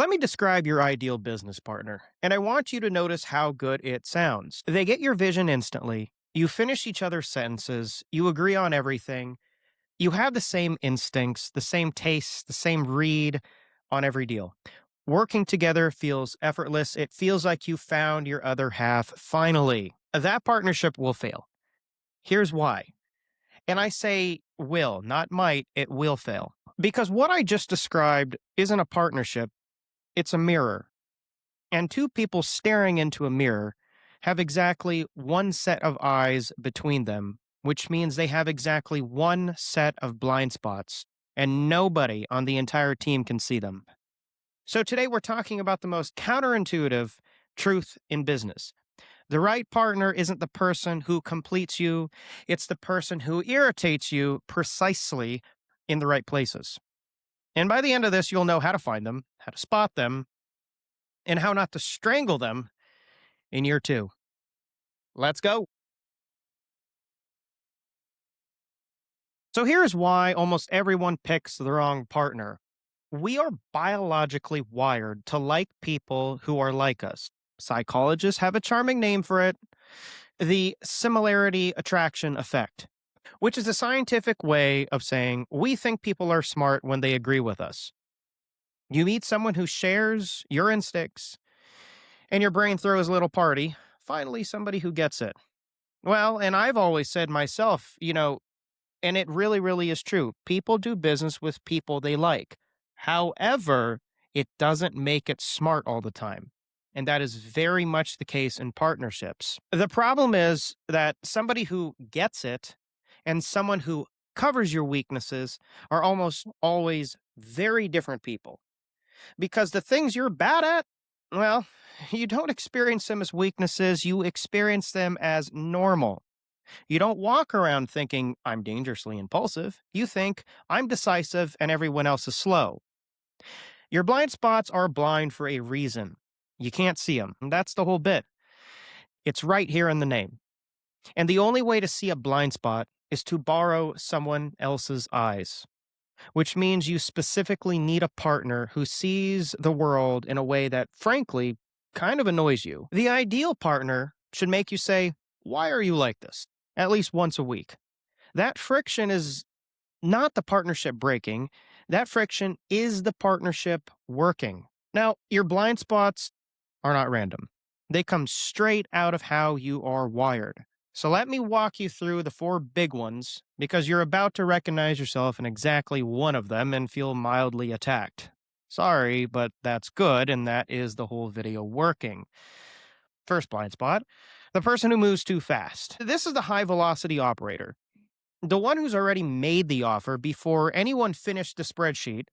Let me describe your ideal business partner, and I want you to notice how good it sounds. They get your vision instantly. You finish each other's sentences. You agree on everything. You have the same instincts, the same tastes, the same read on every deal. Working together feels effortless. It feels like you found your other half finally. That partnership will fail. Here's why. And I say will, not might, it will fail. Because what I just described isn't a partnership, it's a mirror. And two people staring into a mirror have exactly one set of eyes between them, which means they have exactly one set of blind spots, and nobody on the entire team can see them. So today we're talking about the most counterintuitive truth in business. The right partner isn't the person who completes you, it's the person who irritates you precisely in the right places. And by the end of this, you'll know how to find them, how to spot them, and how not to strangle them in year two. Let's go. So here's why almost everyone picks the wrong partner. We are biologically wired to like people who are like us. Psychologists have a charming name for it, the similarity attraction effect, which is a scientific way of saying we think people are smart when they agree with us. You meet someone who shares your instincts, and your brain throws a little party. Finally, somebody who gets it. Well, and I've always said myself, and it really, really is true. People do business with people they like. However, it doesn't make it smart all the time. And that is very much the case in partnerships. The problem is that somebody who gets it and someone who covers your weaknesses are almost always very different people. Because the things you're bad at, well, you don't experience them as weaknesses, you experience them as normal. You don't walk around thinking, I'm dangerously impulsive. You think, I'm decisive and everyone else is slow. Your blind spots are blind for a reason. You can't see them. That's the whole bit. It's right here in the name. And the only way to see a blind spot is to borrow someone else's eyes, which means you specifically need a partner who sees the world in a way that, frankly, kind of annoys you. The ideal partner should make you say, why are you like this? At least once a week. That friction is not the partnership breaking. That friction is the partnership working. Now, your blind spots are not random. They come straight out of how you are wired. So let me walk you through the four big ones because you're about to recognize yourself in exactly one of them and feel mildly attacked. Sorry, but that's good, and that is the whole video working. First blind spot, the person who moves too fast. This is the high velocity operator. The one who's already made the offer before anyone finished the spreadsheet.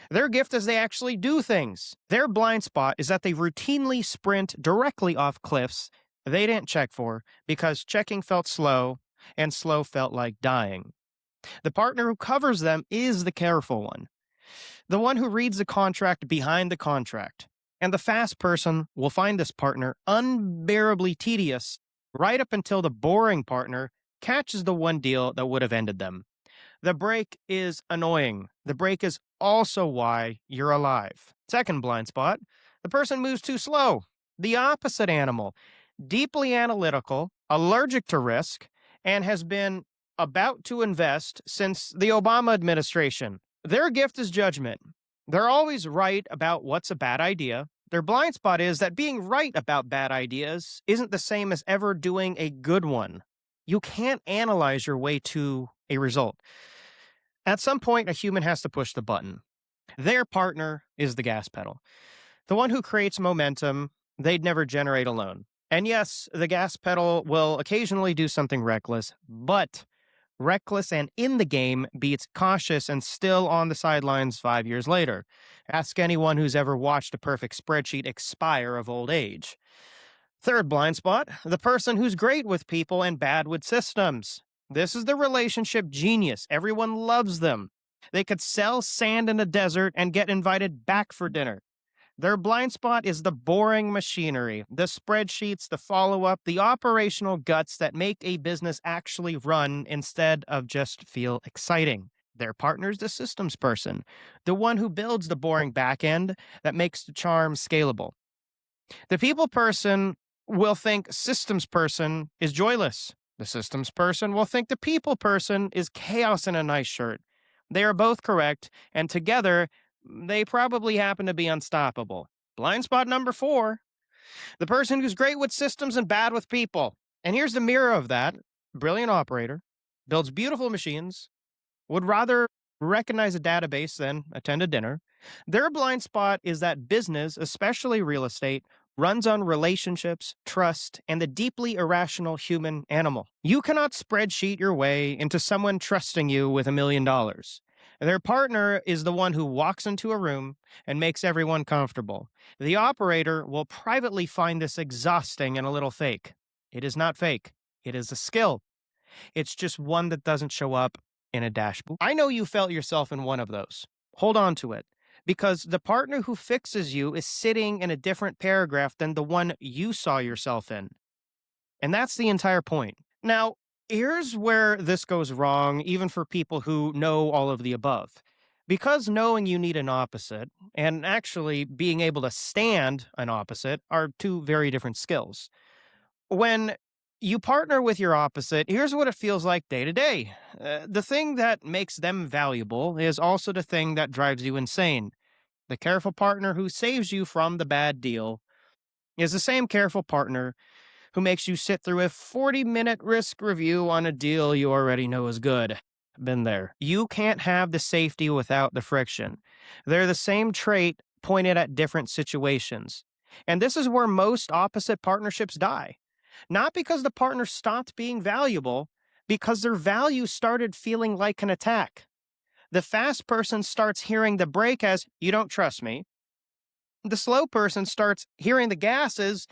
Their gift is they actually do things. Their blind spot is that they routinely sprint directly off cliffs they didn't check for because checking felt slow and slow felt like dying. The partner who covers them is the careful one, the one who reads the contract behind the contract. And the fast person will find this partner unbearably tedious right up until the boring partner catches the one deal that would have ended them. The break is annoying. The break is also why you're alive. Second blind spot, the person moves too slow. The opposite animal, deeply analytical, allergic to risk, and has been about to invest since the Obama administration. Their gift is judgment. They're always right about what's a bad idea. Their blind spot is that being right about bad ideas isn't the same as ever doing a good one. You can't analyze your way to a result. At some point, a human has to push the button. Their partner is the gas pedal, the one who creates momentum they'd never generate alone. And yes, the gas pedal will occasionally do something reckless, but reckless and in the game beats cautious and still on the sidelines 5 years later. Ask anyone who's ever watched a perfect spreadsheet expire of old age. Third blind spot, the person who's great with people and bad with systems. This is the relationship genius. Everyone loves them. They could sell sand in a desert and get invited back for dinner. Their blind spot is the boring machinery, the spreadsheets, the follow-up, the operational guts that make a business actually run instead of just feel exciting. Their partner's the systems person, the one who builds the boring back end that makes the charm scalable. The people person will think systems person is joyless. The systems person will think the people person is chaos in a nice shirt. They are both correct, and together, they probably happen to be unstoppable. Blind spot number four, the person who's great with systems and bad with people. And here's the mirror of that: brilliant operator, builds beautiful machines, would rather recognize a database than attend a dinner. Their blind spot is that business, especially real estate, runs on relationships, trust, and the deeply irrational human animal. You cannot spreadsheet your way into someone trusting you with $1 million. Their partner is the one who walks into a room and makes everyone comfortable. The operator will privately find this exhausting and a little fake. It is not fake, it is a skill. It's just one that doesn't show up in a dashboard. I know you felt yourself in one of those. Hold on to it, because the partner who fixes you is sitting in a different paragraph than the one you saw yourself in. And that's the entire point. Now, here's where this goes wrong, even for people who know all of the above. Because knowing you need an opposite and actually being able to stand an opposite are two very different skills. When you partner with your opposite, here's what it feels like day to day. The thing that makes them valuable is also the thing that drives you insane. The careful partner who saves you from the bad deal is the same careful partner who makes you sit through a 40-minute risk review on a deal you already know is good. Been there. You can't have the safety without the friction. They're the same trait pointed at different situations. And this is where most opposite partnerships die. Not because the partner stopped being valuable, because their value started feeling like an attack. The fast person starts hearing the brake as, "You don't trust me." The slow person starts hearing the gas as,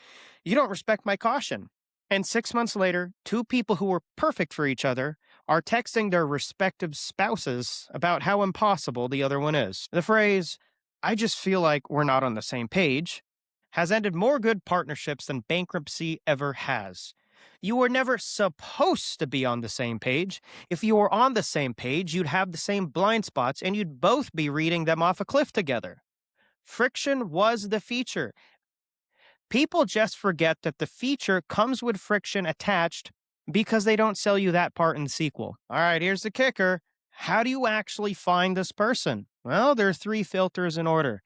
"You don't respect my caution." And 6 months later, two people who were perfect for each other are texting their respective spouses about how impossible the other one is. The phrase, "I just feel like we're not on the same page," has ended more good partnerships than bankruptcy ever has. You were never supposed to be on the same page. If you were on the same page, you'd have the same blind spots and you'd both be reading them off a cliff together. Friction was the feature. People just forget that the feature comes with friction attached because they don't sell you that part in the sequel. All right, here's the kicker. How do you actually find this person? Well, there are three filters in order.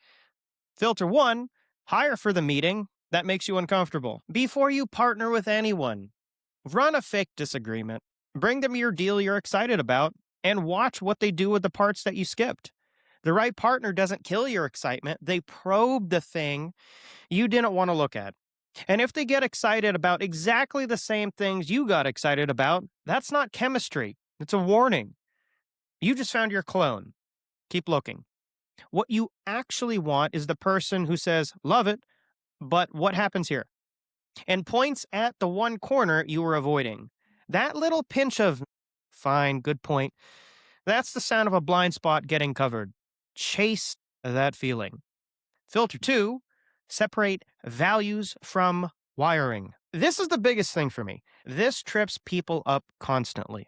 Filter one, hire for the meeting that makes you uncomfortable. Before you partner with anyone, run a fake disagreement, bring them your deal you're excited about, and watch what they do with the parts that you skipped. The right partner doesn't kill your excitement, they probe the thing you didn't want to look at. And if they get excited about exactly the same things you got excited about, that's not chemistry. It's a warning. You just found your clone. Keep looking. What you actually want is the person who says, "Love it, but what happens here?" and points at the one corner you were avoiding. That little pinch of, "Fine, good point," that's the sound of a blind spot getting covered. Chase that feeling. Filter two, separate values from wiring. This is the biggest thing for me. This trips people up constantly.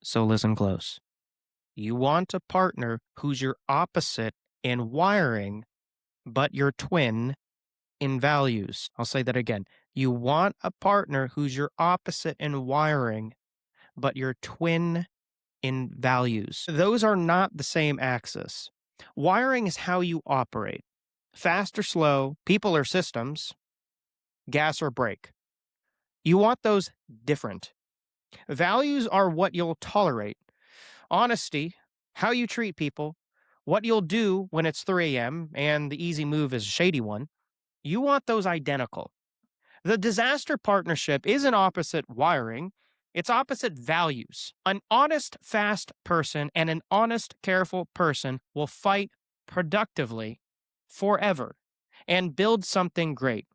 So listen close. You want a partner who's your opposite in wiring, but your twin in values. I'll say that again. You want a partner who's your opposite in wiring, but your twin in values. Those are not the same axis. Wiring is how you operate: fast or slow, people or systems, gas or brake. You want those different. Values are what you'll tolerate: honesty, how you treat people, what you'll do when it's 3 a.m. and the easy move is a shady one. You want those identical. The disaster partnership isn't opposite wiring, it's opposite values. An honest, fast person and an honest, careful person will fight productively forever and build something great.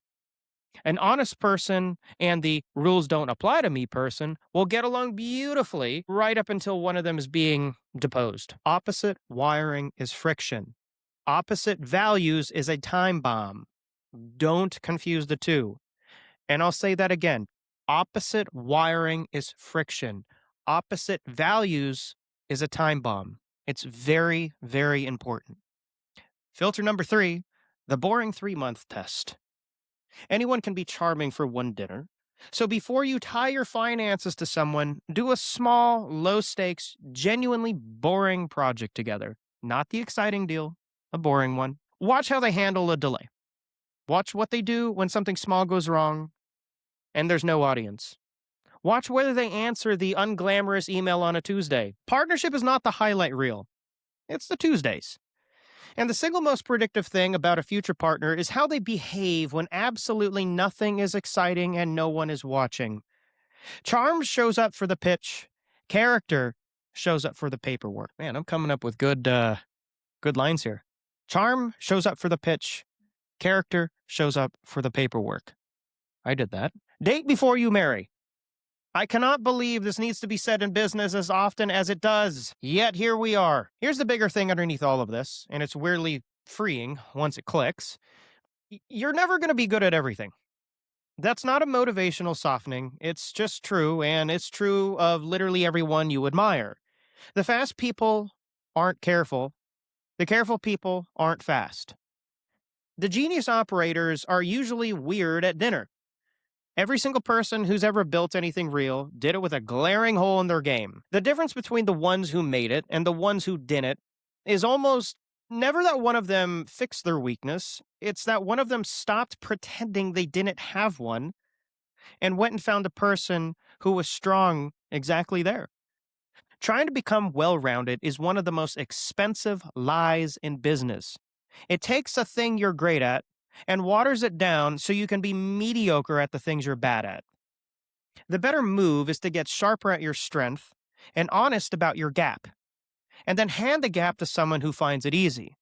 An honest person and the rules don't apply to me person will get along beautifully right up until one of them is being deposed. Opposite wiring is friction. Opposite values is a time bomb. Don't confuse the two. And I'll say that again. Opposite wiring is friction. Opposite values is a time bomb. It's very, very important. Filter number three, the boring 3-month test. Anyone can be charming for one dinner. So before you tie your finances to someone, do a small, low stakes, genuinely boring project together. Not the exciting deal, a boring one. Watch how they handle a delay. Watch what they do when something small goes wrong and there's no audience. Watch whether they answer the unglamorous email on a Tuesday. Partnership is not the highlight reel, it's the Tuesdays. And the single most predictive thing about a future partner is how they behave when absolutely nothing is exciting and no one is watching. Charm shows up for the pitch, character shows up for the paperwork. Man, I'm coming up with good lines here. Charm shows up for the pitch, character shows up for the paperwork. I did that. Date before you marry. I cannot believe this needs to be said in business as often as it does. Yet here we are. Here's the bigger thing underneath all of this, and it's weirdly freeing once it clicks. You're never going to be good at everything. That's not a motivational softening. It's just true, and it's true of literally everyone you admire. The fast people aren't careful. The careful people aren't fast. The genius operators are usually weird at dinner. Every single person who's ever built anything real did it with a glaring hole in their game. The difference between the ones who made it and the ones who didn't is almost never that one of them fixed their weakness. It's that one of them stopped pretending they didn't have one and went and found a person who was strong exactly there. Trying to become well rounded is one of the most expensive lies in business. It takes a thing you're great at and waters it down so you can be mediocre at the things you're bad at. The better move is to get sharper at your strength and honest about your gap, and then hand the gap to someone who finds it easy.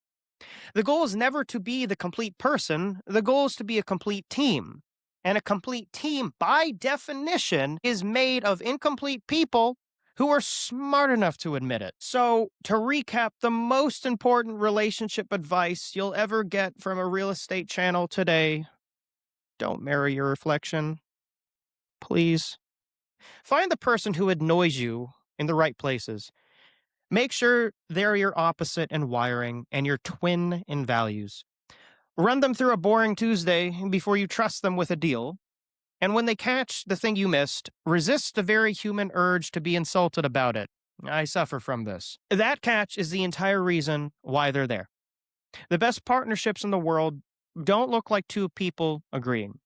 The goal is never to be the complete person, the goal is to be a complete team. And a complete team, by definition, is made of incomplete people who are smart enough to admit it. So, to recap, the most important relationship advice you'll ever get from a real estate channel today: don't marry your reflection. Please. Find the person who annoys you in the right places. Make sure they're your opposite in wiring and your twin in values. Run them through a boring Tuesday before you trust them with a deal. And when they catch the thing you missed, resist the very human urge to be insulted about it. I suffer from this. That catch is the entire reason why they're there. The best partnerships in the world don't look like two people agreeing.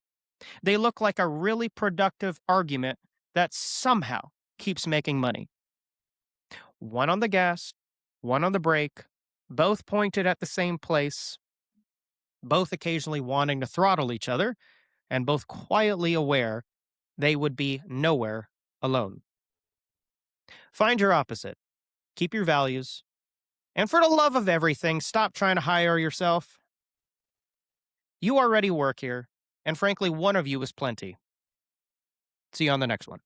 They look like a really productive argument that somehow keeps making money. One on the gas, one on the brake, both pointed at the same place, both occasionally wanting to throttle each other, and both quietly aware they would be nowhere alone. Find your opposite, keep your values, and for the love of everything, stop trying to hire yourself. You already work here, and frankly, one of you is plenty. See you on the next one.